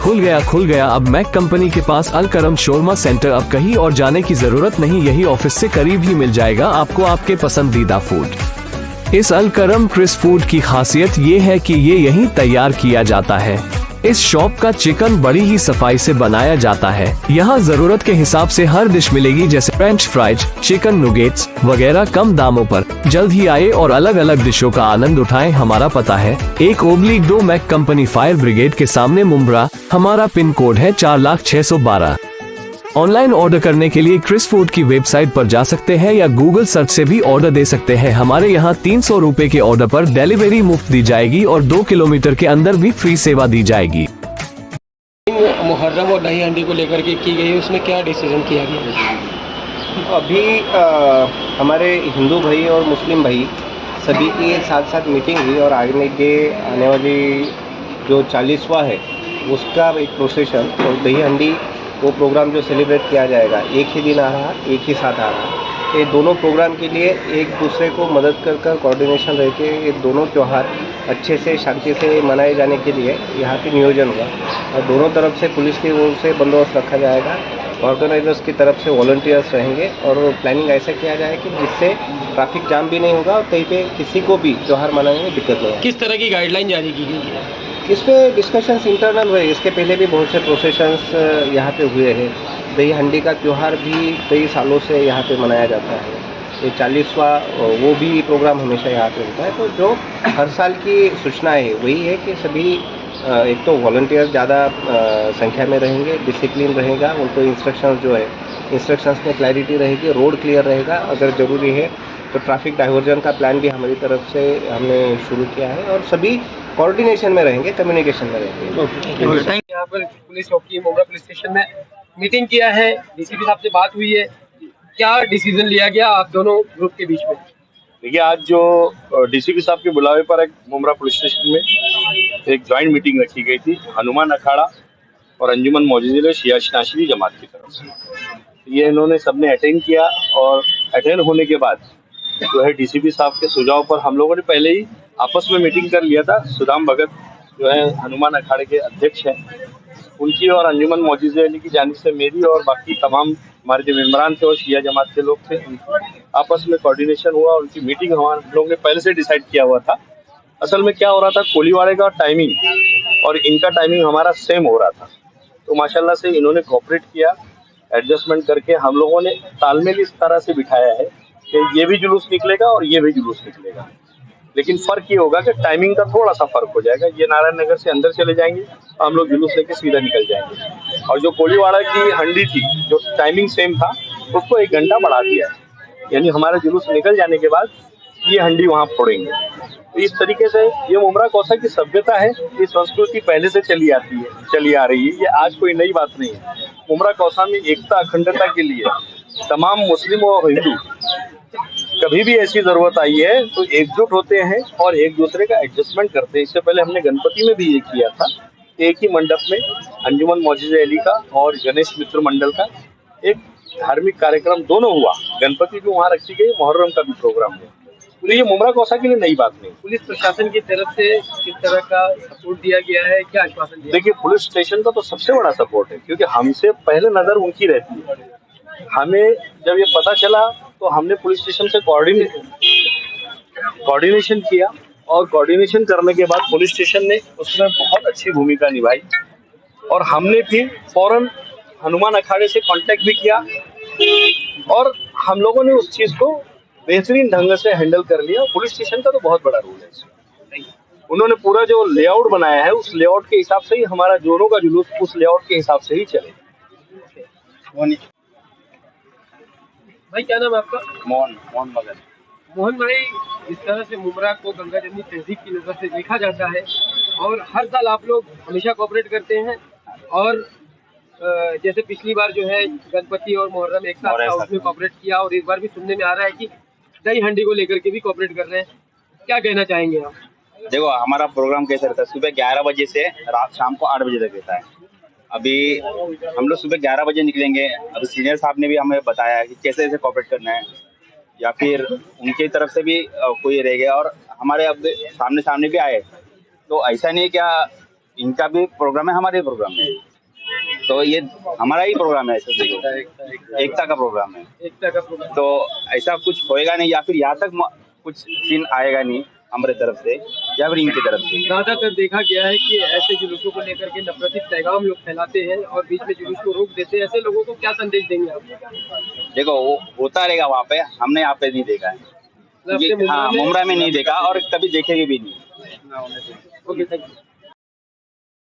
खुल गया। अब मैक कंपनी के पास अल करम शोरमा सेंटर। अब कहीं और जाने की जरूरत नहीं, यही ऑफिस से करीब ही मिल जाएगा आपको आपके पसंदीदा फूड। इस अल करम क्रिस फूड की खासियत ये है कि ये यहीं तैयार किया जाता है। इस शॉप का चिकन बड़ी ही सफाई से बनाया जाता है। यहाँ जरूरत के हिसाब से हर डिश मिलेगी, जैसे फ्रेंच फ्राइज, चिकन नुगेट्स वगैरह कम दामों पर। जल्द ही आए और अलग अलग डिशों का आनंद उठाएं। हमारा पता है 1/2 मैक कंपनी फायर ब्रिगेड के सामने मुंब्रा। हमारा पिन कोड है 4,06,12। ऑनलाइन ऑर्डर करने के लिए क्रिस फूड की वेबसाइट पर जा सकते हैं या गूगल सर्च से भी ऑर्डर दे सकते हैं। हमारे यहाँ 300 रुपए के ऑर्डर पर डिलीवरी मुफ्त दी जाएगी और 2 किलोमीटर के अंदर भी फ्री सेवा दी जाएगी। मुहर्रम और दही हंडी को लेकर के की गई, उसमें क्या डिसीजन किया गया? अभी हमारे हिंदू भाई और मुस्लिम भाई सभी की साथ साथ मीटिंग हुई और आने वाली जो 40वां है उसका एक प्रोसेशन और दही हंडी वो प्रोग्राम जो सेलिब्रेट किया जाएगा, एक ही दिन आ रहा, एक ही साथ आ रहा। ये दोनों प्रोग्राम के लिए एक दूसरे को मदद कर कोऑर्डिनेशन रह के ये दोनों त्यौहार अच्छे से शांति से मनाए जाने के लिए यहाँ पे नियोजन हुआ और दोनों तरफ से पुलिस की ओर से बंदोबस्त रखा जाएगा, ऑर्गेनाइजर्स की तरफ से वॉलंटियर्स रहेंगे और प्लानिंग ऐसा किया जाए कि जिससे ट्रैफिक जाम भी नहीं होगा और कहीं पे किसी को भी त्यौहार मनाने में दिक्कत नहीं है। किस तरह की गाइडलाइन जारी की गई है? इस पे डिस्कशंस इंटरनल हुए। इसके पहले भी बहुत से प्रोसेशंस यहाँ पे हुए हैं। दही हंडी का त्यौहार भी कई सालों से यहाँ पे मनाया जाता है। ये 40वां वो भी प्रोग्राम हमेशा यहाँ पे होता है। तो जो हर साल की सूचना है वही है कि सभी एक तो वॉलंटियर्स ज़्यादा संख्या में रहेंगे, डिसिप्लिन रहेगा, उनको इंस्ट्रक्शंस में क्लैरिटी रहेगी, रोड क्लियर रहेगा। अगर ज़रूरी है तो ट्रैफिक डाइवर्जन का प्लान भी हमारी तरफ से हमने शुरू किया है और सभी कोऑर्डिनेशन में रहेंगे, कम्युनिकेशन में रहेंगे। यहाँ पर पुलिस चौकी मुंब्रा पुलिस स्टेशन में मीटिंग किया है, डीसीपी साहब से बात हुई है, क्या डिसीजन लिया गया आप दोनों ग्रुप के बीच में? देखिए, आज जो डीसीपी साहब के बुलावे पर एक मुंब्रा पुलिस स्टेशन में एक ज्वाइंट मीटिंग रखी गई थी हनुमान अखाड़ा और अंजुमन मौजूद शिया नाशरी जमात की तरफ से। ये इन्होंने सबने अटेंड किया और अटेंड होने के बाद जो है डीसीपी साहब के सुझाव पर हम लोगों ने पहले ही आपस में मीटिंग कर लिया था। सुदाम भगत जो है हनुमान अखाड़े के अध्यक्ष हैं, उनकी और अंजुमन मौजूद अली की जानिब से मेरी और बाकी तमाम हमारे जो मेम्बरान थे और शिया जमात के लोग थे, आपस में कोऑर्डिनेशन हुआ। उनकी मीटिंग हम लोगों ने पहले से डिसाइड किया हुआ था। असल में क्या हो रहा था, कोलीवाड़े का टाइमिंग और इनका टाइमिंग हमारा सेम हो रहा था, तो माशाल्लाह से इन्होंने कोऑपरेट किया। एडजस्टमेंट करके हम लोगों ने तालमेल इस तरह से बिठाया है कि ये भी जुलूस निकलेगा और ये भी जुलूस निकलेगा, लेकिन फर्क ये होगा कि टाइमिंग का थोड़ा सा फर्क हो जाएगा। ये नारायण नगर से अंदर चले जाएंगे, हम लोग जुलूस लेके सीधा निकल जाएंगे। और जो कोलीवाड़ा की हंडी थी, जो टाइमिंग सेम था, उसको 1 घंटा बढ़ा दिया है, यानी हमारा जुलूस निकल जाने के बाद ये हंडी वहाँ फोड़ेंगे। तो इस तरीके से ये मुंब्रा कौसा की सभ्यता है, ये संस्कृति पहले से चली आ रही है, ये आज कोई नई बात नहीं है। मुंब्रा कौसा में एकता अखंडता के लिए तमाम मुस्लिम और हिंदू कभी भी ऐसी जरूरत आई है तो एकजुट होते हैं और एक दूसरे का एडजस्टमेंट करते हैं। इससे पहले हमने गणपति में भी ये किया था, एक ही मंडप में अंजुमन मौजूद अली का और गणेश मित्र मंडल का एक धार्मिक कार्यक्रम दोनों हुआ। गणपति भी वहाँ रखी गई, मुहर्रम का भी प्रोग्राम हुआ। तो ये मुंब्रा कौसा के लिए नई बात नहीं। पुलिस प्रशासन की तरफ से किस तरह का सपोर्ट दिया गया है, क्या आश्वासन दिया? देखिए, पुलिस स्टेशन का तो सबसे बड़ा सपोर्ट है, क्योंकि हमसे पहले नजर उनकी रहती है। हमें जब ये पता चला तो हमने पुलिस स्टेशन से कोऑर्डिनेशन किया और कोऑर्डिनेशन करने के बाद पुलिस स्टेशन ने उसमें बहुत अच्छी भूमिका निभाई और हमने फिर फौरन हनुमान अखाड़े से कांटेक्ट भी किया और हम लोगों ने उस चीज को बेहतरीन ढंग से हैंडल कर लिया। पुलिस स्टेशन का तो बहुत बड़ा रोल है इसमें। उन्होंने पूरा जो लेआउट बनाया है उस लेआउट के हिसाब से ही हमारा जोरों का जुलूस उस लेआउट के हिसाब से ही चले। भाई क्या नाम है आपका? मोहन मगन। मोहन भाई, जिस तरह से मुंब्रा को गंगा जमुनी तहजीब की नजर से देखा जाता है और हर साल आप लोग हमेशा कोऑपरेट करते हैं और जैसे पिछली बार जो है गणपति और मुहर्रम एक साथ था, उसमें कोऑपरेट किया और इस बार भी सुनने में आ रहा है कि दही हंडी को लेकर के भी कोऑपरेट कर रहे हैं, क्या कहना चाहेंगे आप? देखो, हमारा प्रोग्राम कैसे रहता है, सुबह 11 बजे से रात शाम को 8 बजे तक रहता है। अभी हम लोग सुबह 11 बजे निकलेंगे। अभी सीनियर साहब ने भी हमें बताया कि कैसे कैसे कोऑपरेट करना है, या फिर उनकी तरफ से भी कोई रह गया और हमारे अब सामने भी आए, तो ऐसा नहीं क्या इनका भी प्रोग्राम है, हमारा भी प्रोग्राम है, तो ये हमारा ही प्रोग्राम है, ऐसा देखो, एकता का प्रोग्राम है। एकता का प्रोग्राम। तो ऐसा कुछ होएगा नहीं, या फिर यहाँ तक कुछ सीन आएगा नहीं हमारे तरफ से या फिर इनकी तरफ से। ज्यादातर देखा गया है कि ऐसे जुलूसों को लेकर के नफरती पैगाम लोग फैलाते हैं और बीच में जुलूस को रोक देते हैं। ऐसे लोगों को क्या संदेश देंगे आप? देखो वो होता रहेगा वहाँ पे, हमने यहाँ पे नहीं देखा है, अपने हाँ मुमरा में नहीं देखा और कभी देखेंगे भी नहीं। Okay, thank you.